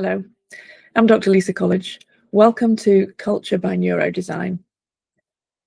Hello, I'm Dr. Lisa Colledge. Welcome to Culture by Neurodesign.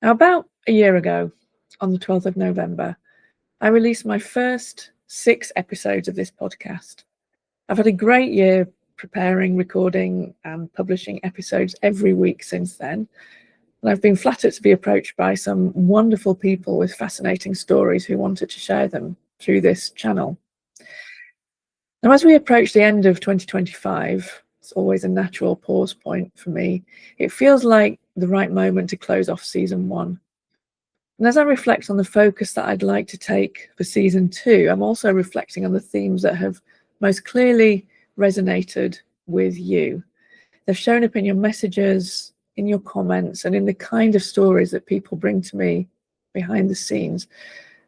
Now, about a year ago, on the 12th of November, I released my first 6 episodes of this podcast. I've had a great year preparing, recording, and publishing episodes every week since then. And I've been flattered to be approached by some wonderful people with fascinating stories who wanted to share them through this channel. Now, as we approach the end of 2025, it's always a natural pause point for me. It feels like the right moment to close off season 1. And as I reflect on the focus that I'd like to take for season 2, I'm also reflecting on the themes that have most clearly resonated with you. They've shown up in your messages, in your comments, and in the kind of stories that people bring to me behind the scenes.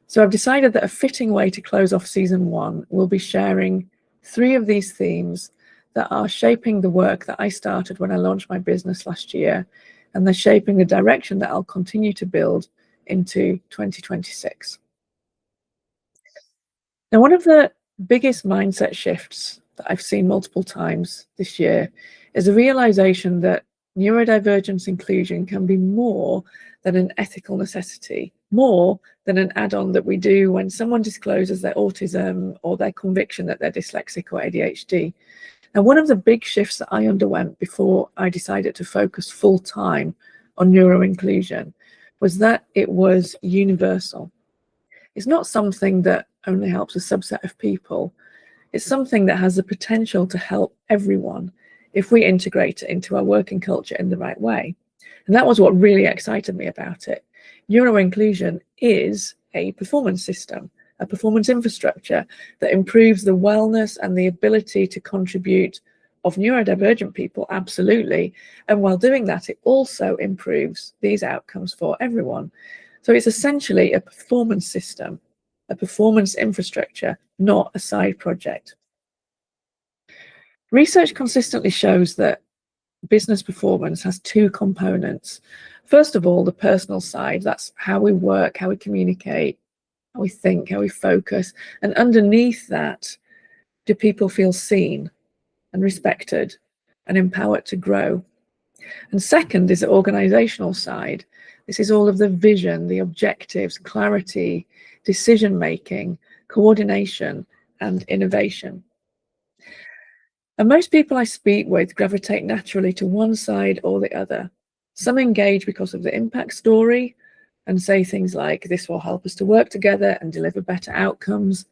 So I've decided that a fitting way to close off season 1 will be sharing 3 of these themes that are shaping the work that I started when I launched my business last year, and they're shaping the direction that I'll continue to build into 2026. Now, one of the biggest mindset shifts that I've seen multiple times this year is the realization that neurodivergence inclusion can be more than an ethical necessity, more than an add-on that we do when someone discloses their autism or their conviction that they're dyslexic or ADHD. And one of the big shifts that I underwent before I decided to focus full-time on neuro-inclusion was that it was universal. It's not something that only helps a subset of people. It's something that has the potential to help everyone if we integrate it into our working culture in the right way. And that was what really excited me about it. Neuro-inclusion is a performance system, a performance infrastructure that improves the wellness and the ability to contribute of neurodivergent people, absolutely. And while doing that, it also improves these outcomes for everyone. So it's essentially a performance system, a performance infrastructure, not a side project. Research consistently shows that business performance has 2 components. First of all, the personal side, that's how we work, how we communicate, how we think, how we focus. And underneath that, do people feel seen and respected and empowered to grow? And second is the organizational side. This is all of the vision, the objectives, clarity, decision-making, coordination, and innovation. And most people I speak with gravitate naturally to one side or the other. Some engage because of the impact story and say things like, this will help us to work together and deliver better outcomes.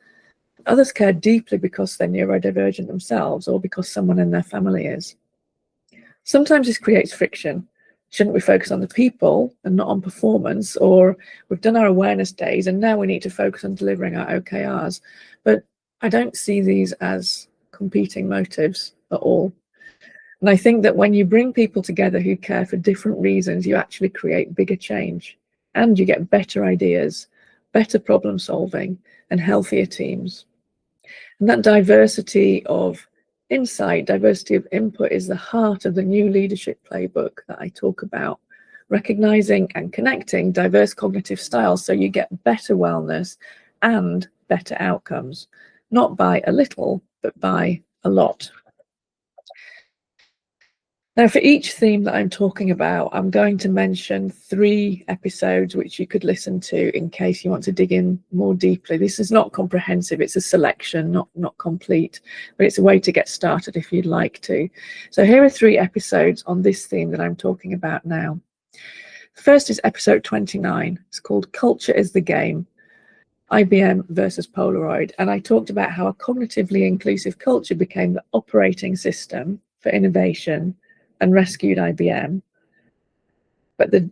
Others care deeply because they're neurodivergent themselves or because someone in their family is. Sometimes this creates friction. Shouldn't we focus on the people and not on performance? Or we've done our awareness days and now we need to focus on delivering our OKRs. But I don't see these as competing motives at all. And I think that when you bring people together who care for different reasons, you actually create bigger change and you get better ideas, better problem solving, and healthier teams. And that diversity of insight, diversity of input is the heart of the new leadership playbook that I talk about, recognizing and connecting diverse cognitive styles so you get better wellness and better outcomes, not by a little, but by a lot. Now, for each theme that I'm talking about, I'm going to mention 3 episodes which you could listen to in case you want to dig in more deeply. This is not comprehensive, it's a selection, not complete, but it's a way to get started if you'd like to. So here are 3 episodes on this theme that I'm talking about now. The first is episode 29. It's called Culture is the Game, IBM versus Polaroid. And I talked about how a cognitively inclusive culture became the operating system for innovation and rescued IBM. But the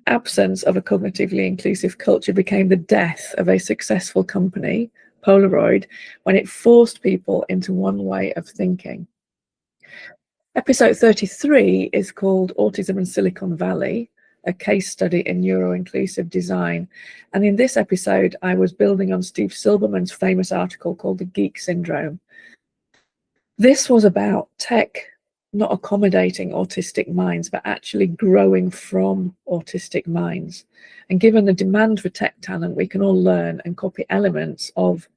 absence of a cognitively inclusive culture became the death of a successful company, Polaroid, when it forced people into one way of thinking. Episode 33 is called Autism in Silicon Valley, a case study in neuro-inclusive design. And in this episode, I was building on Steve Silberman's famous article called The Geek Syndrome. This was about tech not accommodating autistic minds, but actually growing from autistic minds. And given the demand for tech talent, we can all learn and copy elements of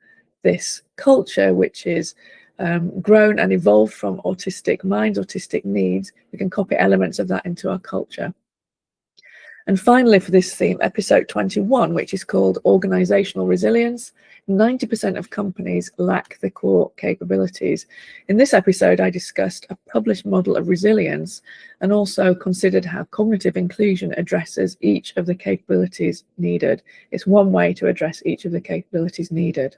this culture, which is grown and evolved from autistic minds, autistic needs, we can copy elements of that into our culture. And finally, for this theme, episode 21, which is called Organizational Resilience, 90% of companies lack the core capabilities. In this episode, I discussed a published model of resilience and also considered how cognitive inclusion addresses each of the capabilities needed. It's one way to address each of the capabilities needed.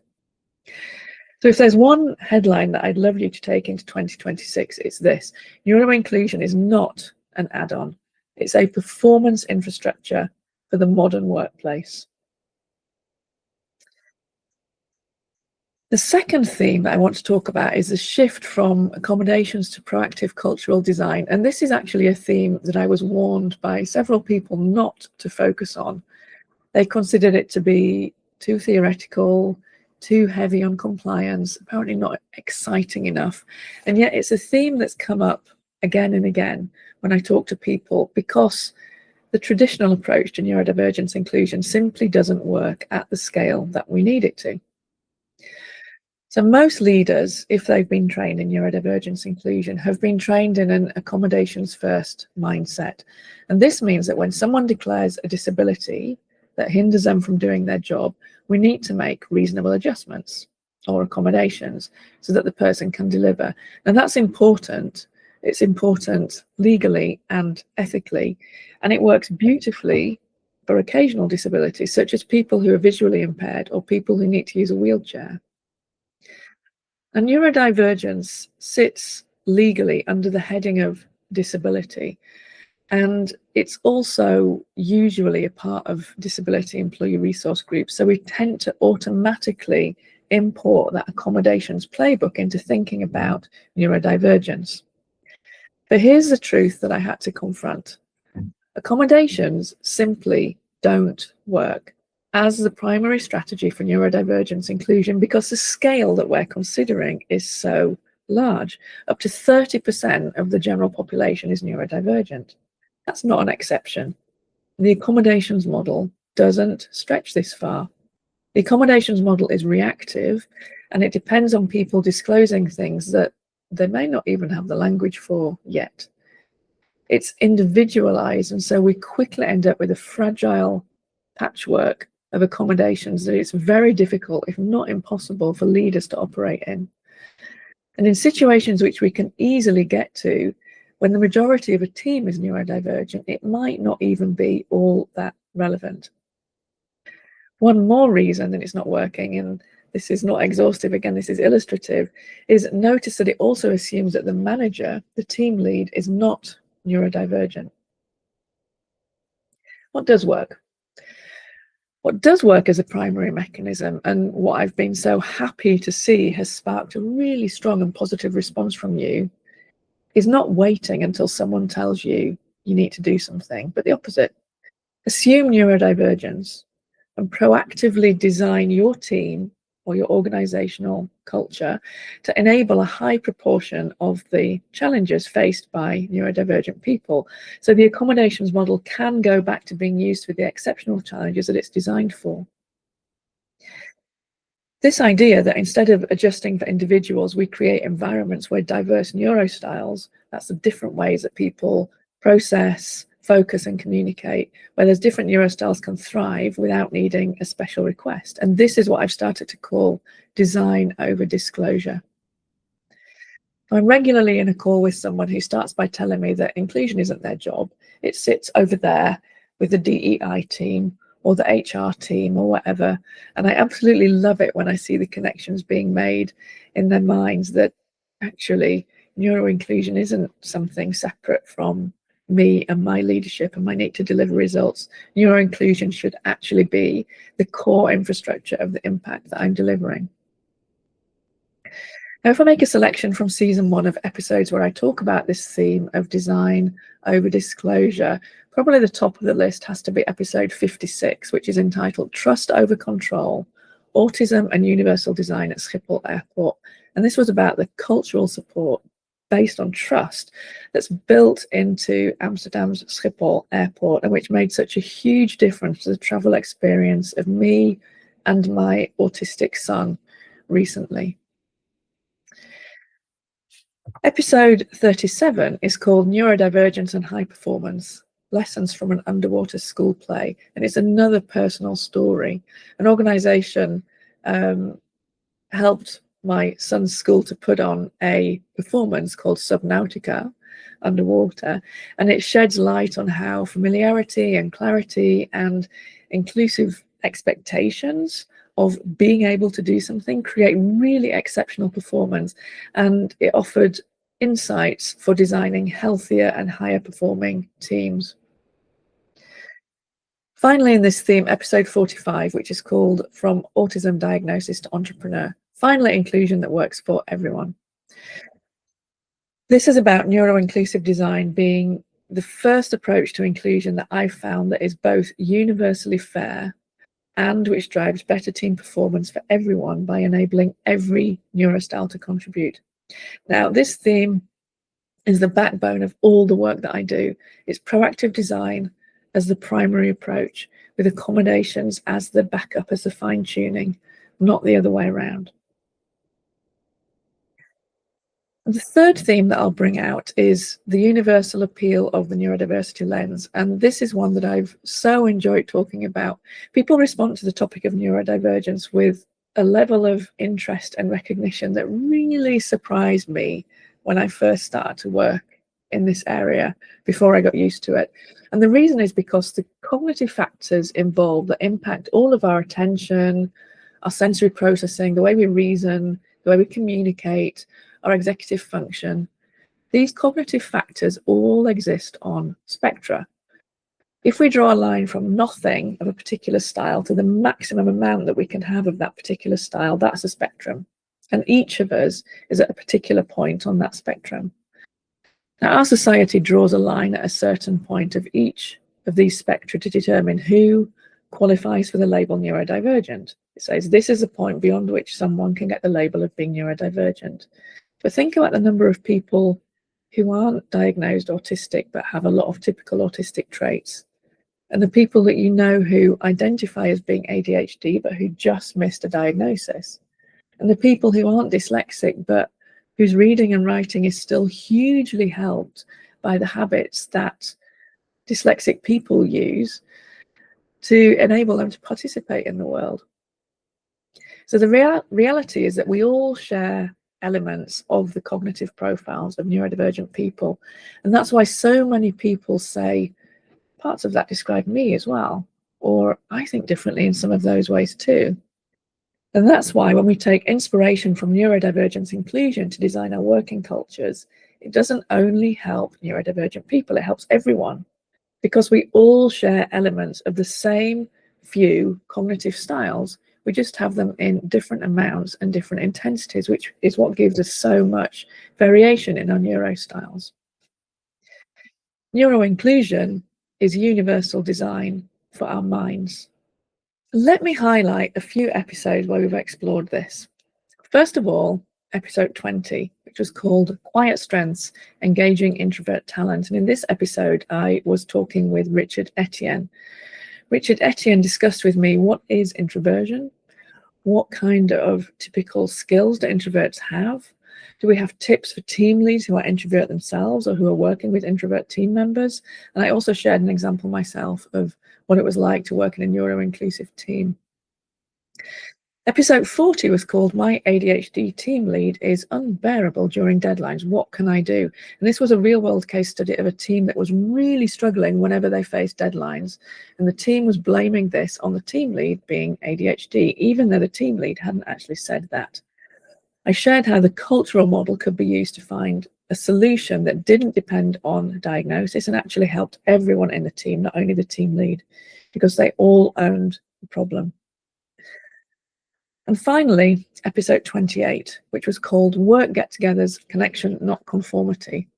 So if there's one headline that I'd love you to take into 2026, it's this: neuro-inclusion is not an add-on. It's a performance infrastructure for the modern workplace. The second theme that I want to talk about is the shift from accommodations to proactive cultural design. And this is actually a theme that I was warned by several people not to focus on. They considered it to be too theoretical, too heavy on compliance, apparently not exciting enough. And yet it's a theme that's come up again and again when I talk to people, because the traditional approach to neurodivergence inclusion simply doesn't work at the scale that we need it to. So most leaders, if they've been trained in neurodivergence inclusion, have been trained in an accommodations first mindset. And this means that when someone declares a disability that hinders them from doing their job, we need to make reasonable adjustments or accommodations so that the person can deliver. And that's important. It's important legally and ethically. And it works beautifully for occasional disabilities, such as people who are visually impaired or people who need to use a wheelchair. And neurodivergence sits legally under the heading of disability, and it's also usually a part of disability employee resource groups. So we tend to automatically import that accommodations playbook into thinking about neurodivergence. But here's the truth that I had to confront. Accommodations simply don't work as the primary strategy for neurodivergence inclusion, because the scale that we're considering is so large. Up to 30% of the general population is neurodivergent. That's not an exception. The accommodations model doesn't stretch this far. The accommodations model is reactive, and it depends on people disclosing things that they may not even have the language for yet. It's individualized, and so we quickly end up with a fragile patchwork of accommodations that it's very difficult, if not impossible, for leaders to operate in. And in situations which we can easily get to, when the majority of a team is neurodivergent, it might not even be all that relevant. One more reason that it's not working, and this is not exhaustive, again, this is illustrative, is notice that it also assumes that the manager, the team lead, is not neurodivergent. What does work? What does work as a primary mechanism, and what I've been so happy to see has sparked a really strong and positive response from you, is not waiting until someone tells you you need to do something, but the opposite. Assume neurodivergence and proactively design your team or your organizational culture to enable a high proportion of the challenges faced by neurodivergent people. So the accommodations model can go back to being used for the exceptional challenges that it's designed for. This idea that instead of adjusting for individuals, we create environments where diverse neurostyles, that's the different ways that people process, focus and communicate, where there's different neurostyles can thrive without needing a special request. And this is what I've started to call design over disclosure. I'm regularly in a call with someone who starts by telling me that inclusion isn't their job. It sits over there with the DEI team or the HR team or whatever. And I absolutely love it when I see the connections being made in their minds that actually neuro-inclusion isn't something separate from me and my leadership and my need to deliver results. Neuro-inclusion should actually be the core infrastructure of the impact that I'm delivering. Now, if I make a selection from season 1 of episodes where I talk about this theme of design over disclosure, probably the top of the list has to be episode 56, which is entitled Trust Over Control, Autism and Universal Design at Schiphol Airport. And this was about the cultural support based on trust that's built into Amsterdam's Schiphol Airport, and which made such a huge difference to the travel experience of me and my autistic son recently. Episode 37 is called Neurodivergence and High Performance, Lessons from an Underwater School Play. And it's another personal story. An organisation helped my son's school to put on a performance called Subnautica, underwater, and it sheds light on how familiarity and clarity and inclusive expectations of being able to do something create really exceptional performance. And it offered insights for designing healthier and higher performing teams. Finally, in this theme, episode 45, which is called From Autism Diagnosis to Entrepreneur, finally inclusion that works for everyone. This is about neuro-inclusive design being the first approach to inclusion that I've found that is both universally fair and which drives better team performance for everyone by enabling every neurostyle to contribute. Now, this theme is the backbone of all the work that I do. It's proactive design as the primary approach, with accommodations as the backup, as the fine-tuning, not the other way around. The third theme that I'll bring out is the universal appeal of the neurodiversity lens. And this is one that I've so enjoyed talking about. People respond to the topic of neurodivergence with a level of interest and recognition that really surprised me when I first started to work in this area before I got used to it. And the reason is because the cognitive factors involved that impact all of our attention, our sensory processing, the way we reason, the way we communicate, our executive function, these cognitive factors all exist on spectra. If we draw a line from nothing of a particular style to the maximum amount that we can have of that particular style, that's a spectrum. And each of us is at a particular point on that spectrum. Now, our society draws a line at a certain point of each of these spectra to determine who qualifies for the label neurodivergent. It says this is a point beyond which someone can get the label of being neurodivergent. But think about the number of people who aren't diagnosed autistic but have a lot of typical autistic traits, and the people that you know who identify as being ADHD but who just missed a diagnosis, and the people who aren't dyslexic but whose reading and writing is still hugely helped by the habits that dyslexic people use to enable them to participate in the world. So the reality is that we all share elements of the cognitive profiles of neurodivergent people. And that's why so many people say parts of that describe me as well, or I think differently in some of those ways too. And that's why when we take inspiration from neurodivergence inclusion to design our working cultures, it doesn't only help neurodivergent people, it helps everyone, because we all share elements of the same few cognitive styles. We just have them in different amounts and different intensities, which is what gives us so much variation in our neurostyles. Neuro-inclusion is universal design for our minds. Let me highlight a few episodes where we've explored this. First of all, episode 20, which was called Quiet Strengths, Engaging Introvert Talent. And in this episode, I was talking with Richard Etienne. Richard Etienne discussed with me what is introversion, what kind of typical skills do introverts have, do we have tips for team leads who are introvert themselves or who are working with introvert team members, and I also shared an example myself of what it was like to work in a neuro-inclusive team. Episode 40 was called My ADHD Team Lead is Unbearable During Deadlines. What can I do? And this was a real world case study of a team that was really struggling whenever they faced deadlines. And the team was blaming this on the team lead being ADHD, even though the team lead hadn't actually said that. I shared how the cultural model could be used to find a solution that didn't depend on diagnosis and actually helped everyone in the team, not only the team lead, because they all owned the problem. And finally, episode 28, which was called Work Get-Togethers, Connection, Not Conformity.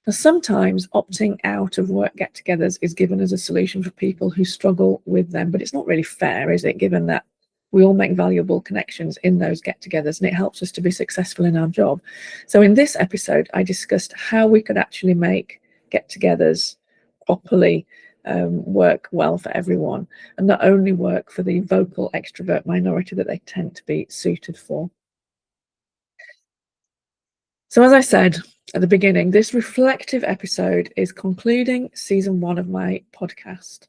Now, sometimes opting out of work get-togethers is given as a solution for people who struggle with them, but it's not really fair, is it, given that we all make valuable connections in those get-togethers and it helps us to be successful in our job. So in this episode, I discussed how we could actually make get-togethers properly work well for everyone and not only work for the vocal extrovert minority that they tend to be suited for. So as I said at the beginning, this reflective episode is concluding season 1 of my podcast.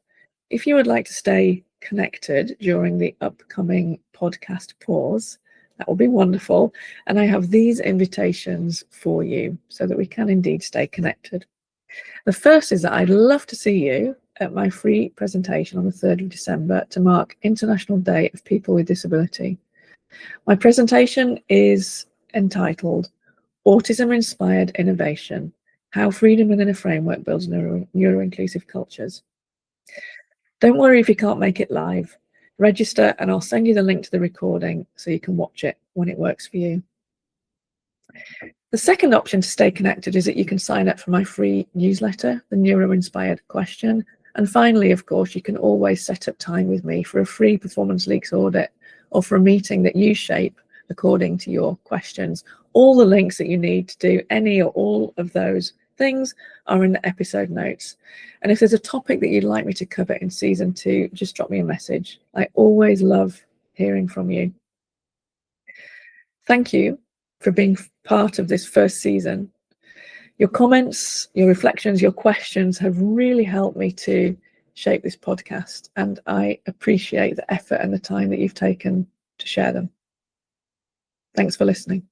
If you would like to stay connected during the upcoming podcast pause, that will be wonderful. And I have these invitations for you so that we can indeed stay connected. The first is that I'd love to see you at my free presentation on the 3rd of December to mark International Day of People with Disability. My presentation is entitled Autism-Inspired Innovation, How Freedom Within a Framework Builds Neuro-Inclusive Cultures. Don't worry if you can't make it live. Register and I'll send you the link to the recording so you can watch it when it works for you. The second option to stay connected is that you can sign up for my free newsletter, the Neuro-Inspired Question. And finally, of course, you can always set up time with me for a free performance leaks audit or for a meeting that you shape according to your questions. All the links that you need to do any or all of those things are in the episode notes. And if there's a topic that you'd like me to cover in season 2, just drop me a message. I always love hearing from you. Thank you for being part of this first season. Your comments, your reflections, your questions have really helped me to shape this podcast, and I appreciate the effort and the time that you've taken to share them. Thanks for listening.